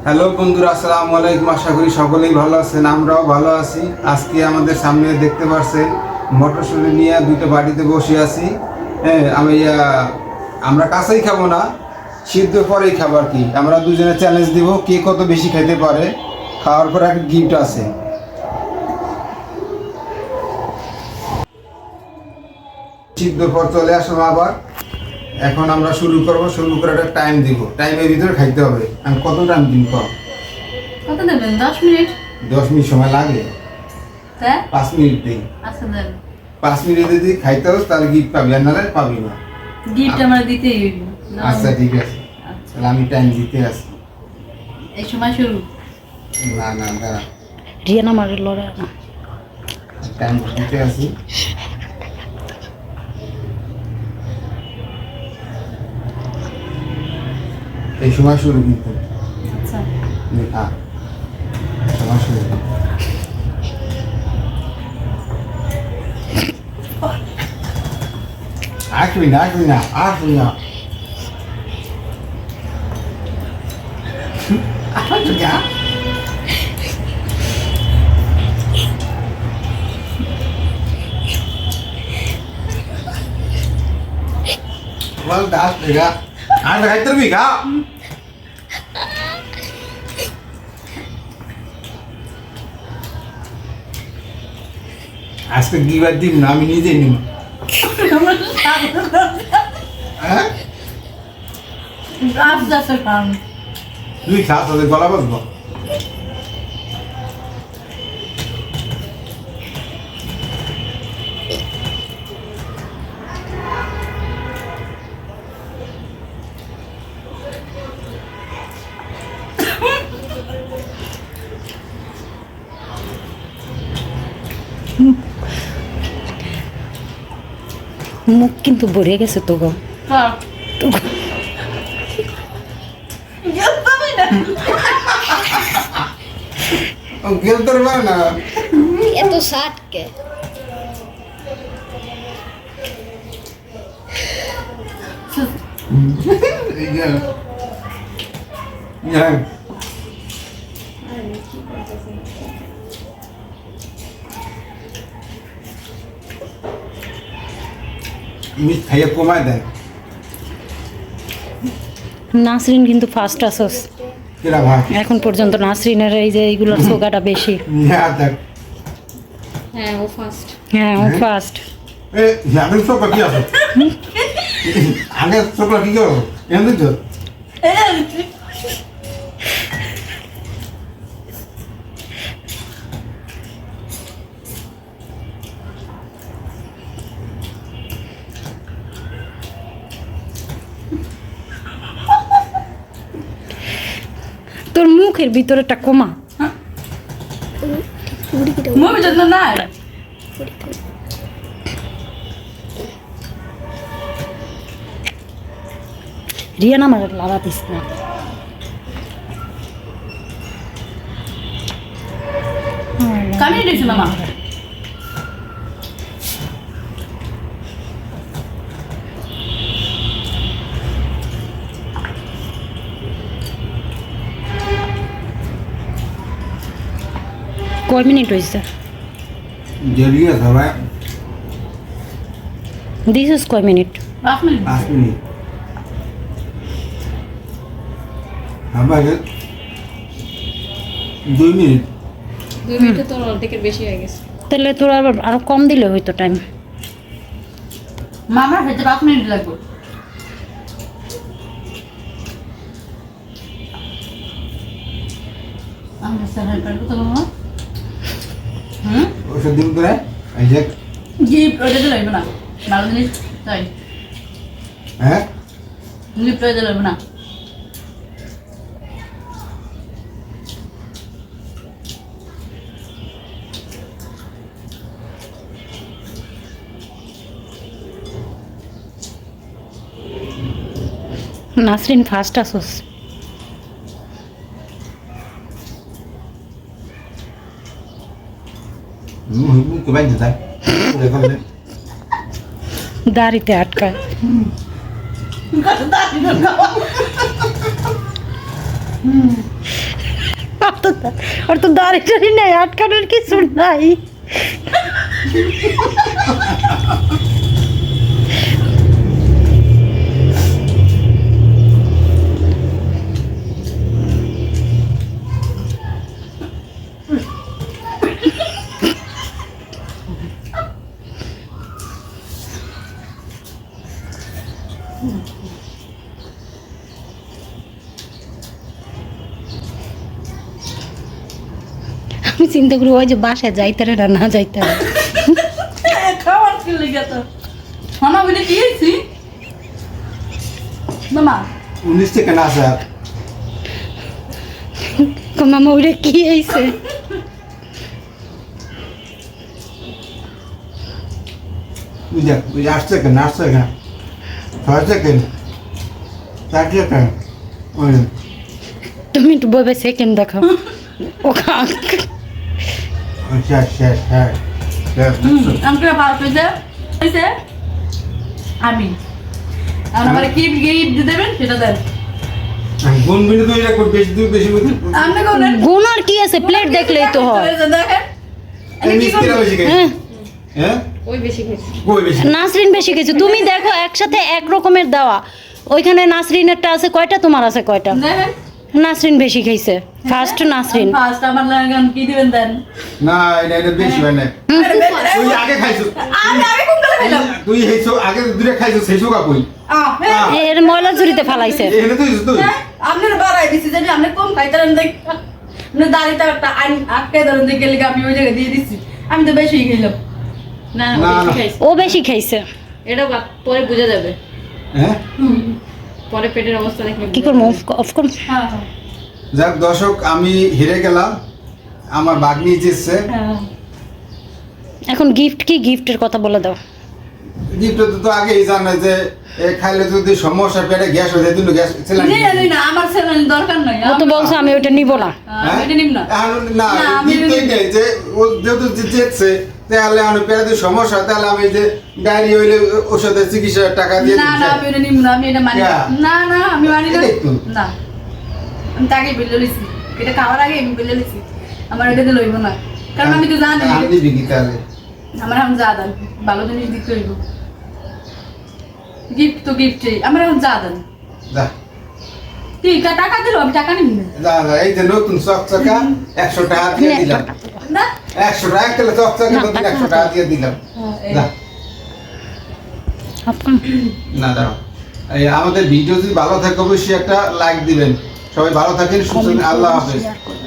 Hello বন্ধুরা, আসসালামু আলাইকুম। আশা করি সকলেই ভালো আছেন, আমরাও ভালো আছি। আজকে আমাদের সামনে দেখতে পাচ্ছেন মটরশুঁটি নিয়ে দুটো বাড়িতে বসে আছি। হ্যাঁ, আমরা কাঁচাই খাবো না, সিদ্ধ পরেই খাবো আর কি। আমরা দুজনে চ্যালেঞ্জ দিব কে কত বেশি খেতে পারে। খাওয়ার পর একটা গিফট আছে। সিদ্ধ পর চলে আসলাম আবার। এখন আমরা শুরু করবো, শুরু করে একটা টাইম দিব, টাইমের ভিতরে খাইতে হবে। আমি কত টাইম দিন কত দেবেন? 10 মিনিট। 10 মিনিট সময় লাগে, হ্যাঁ 5 মিনিট দিই। আচ্ছা দেন। 5 মিনিট যদি খাইতে হবে তাহলে গিফট পাবি, আর নাহলে পাবি না। গিফট আমরা দিতেই হইব। আচ্ছা ঠিক আছে, আচ্ছা তাহলে আমি টাইম দিতে আসি। এই সময় শুরু। না না দাঁড়া, রিয়ানা মারে লড়ে না। টাইম দিতে আসি। এই সময় শুরু কিন্তু আচ্ছা সময় শুরু। আসবি না, আসবি না, আসবি না। আসবি না। বল দাস দেখা আর খাইতে পারবি খা। আজকে গিবার দিন না, আমি নিজে নিব। হ্যাঁ আচ্ছা খান। তুই খা, তোদের গলা বসবো। মুখ কিন্তু ভরে গেছে তো গো। খাও। তো গো। গেল তোর পারে না। এত শার্ট কে এই যে হ্যাঁ, মিট খাইয়ে কমায় দেন। নাসরিন কিন্তু ফার্স্ট আসস কিরা ভাই এখন পর্যন্ত। নাসরিনের এই যে এইগুলোর সোগাটা বেশি। হ্যাঁ দেখ, হ্যাঁ ও ফার্স্ট। হ্যাঁ ও ফার্স্ট। এ জানেন সব কি আছে আগে সবলা কি করো এমন তো তোর মুখের ভিতরেটা কমা। মমি যত্ন নাই। রিয়ানা মারে লাগাতিস না। কামিয়ে দিয়েছিল মা। কয় মিনিট হয়েছে? জেরিয়ে সবাই দিস কয় মিনিট? 5 মিনিট। 5 মিনিট আমাকে 2 মিনিট। 2 মিনিটে তো অর্ধেকের বেশি হয়ে গেছে। তাহলে তোর আরো কম দিলে হইতো টাইম। মামার হইতে 5 মিনিট লাগবে। আমরা স্যার পারবো তো মামা? ওষুধ দিন করে এই যে গিফট ওটা তো লাগবে না। ভালো জিনিস তাই হ্যাঁ গিফট ওটা লাগবে না। নাসরিন ফার্স্ট আসস। মুখ বাইন্দে যায় দেখো দাড়িতে আটকায়। আর তো দাঁড়িয়ে টাড়ি নাই, আটকানোর কিছু নাই। আমি চিন্তা করি ওই যে বাসায় যাইতে রে না যাইতে রে। খাওয়ার কি লেগে তো মামা বলে কি হয়েছি মামা 19 থেকে না স্যার মামা ওইটা কি হয়েছে? বুঝা 8 সেকেন্ড 6 সেকেন্ড 4 সেকেন্ড ওই তুমি একটু বইবে সেকেন্ড দেখাও। ও খাক শেষ আমাকে ভালো হয়েছে আমি আর আমার কি গিফট দেবেন সেটা দেন কোন মিনিট তো এটা কোন বেশি বেশি আপনি কোন গুণ আর কি আছে, প্লেট দেখলেই তো হয়। দেখেন এই মিস্ত্রি বেশি খাই হ্যাঁ, হ্যাঁ ওই বেশি খাইছি কই বেশি নাসরিন বেশি কিছু। তুমি দেখো একসাথে এক রকমের দেওয়া, ওইখানে নাসরিনেরটা আছে কয়টা, তোমার আছে কয়টা? দেখেন নাসরিন বেশি খাইছে, ফার্স্ট নাসরিন। ফার্স্ট আমার লাগান কি দিবেন দেন না এটা বেশি হয় না তুই আগে খাইছো আমি কোন কালে খাইলাম তুই হেইছো আগে দুইটা খাইছো সেইছো কা কই এর ময়লা ঝুড়িতে ফালাইছে। এখানে তুই তুই আপনার বাড়াই দিছি জানি আপনি কম খাইতারেন দেখ আপনি দাঁড়িয়ে একটা আটকে ধরেন দেখে গেলে আমি ওই জায়গায় দিয়ে দিছি আমি তো বেশি খাইলাম না না, বেশি না। খাইছি ও বেশি খাইছে। এটা পরে বোঝা যাবে হ্যাঁ পরে পেটের অবস্থা দেখলে কি করবো, অফ করবো। হ্যাঁ হ্যাঁ যাক দর্শক আমি হেরে গেলাম আমার বাগনি জিতছে হ্যাঁ এখন গিফট কি, গিফটের কথা বলে দাও। গিফট তো আগেই জানে যে খাইলে যদি সমস্যা পেটে গ্যাস হয়ে যায় তুমি গ্যাস নেই না আমার স্যালাইন দরকার নাই ও তো বলছে আমি ওইটা নিব না। এটা নিব না না না, আমি gift নিব। এইটাই যে ও যেহেতু জিতছে তাহলে আমি পেটে সমস্যা তাহলে আমি যে গাড়ি হইলে ওষুধের চিকিৎসার টাকা দিয়ে না দিচ্ছি। না আমি এটা নিব না আমি এটা মানি না। Yeah. না না আমি মানি না এটাই তো। না আমি তাকে বলে লিছি এটা খাওয়ার আগে আমি বলে লিছি আমার এটা দিলে হইব না কারণ আমি তো জানি আমি দিবি কি তাহলে আমার এখন যা দেন ভালো জিনিস দিতে হইব গিফট তো গিফটই আমার এখন যা দেন যা ঠিক আছে টাকা দিল আমি টাকা নিব না যা যা, এই যে নতুন চকচকা 100 টাকা দিয়ে দিলাম না 100 টাকা কেলে চকচকা নতুন 100 টাকা দিয়ে দিলাম এই। যা আপন না দাঁড়াও এই আমাদের ভিডিও যদি ভালো থাকে অবশ্যই একটা লাইক দিবেন সবাই ভালো থাকেন সুস্থ থাকেন। আল্লাহ হাফেজ শেয়ার করে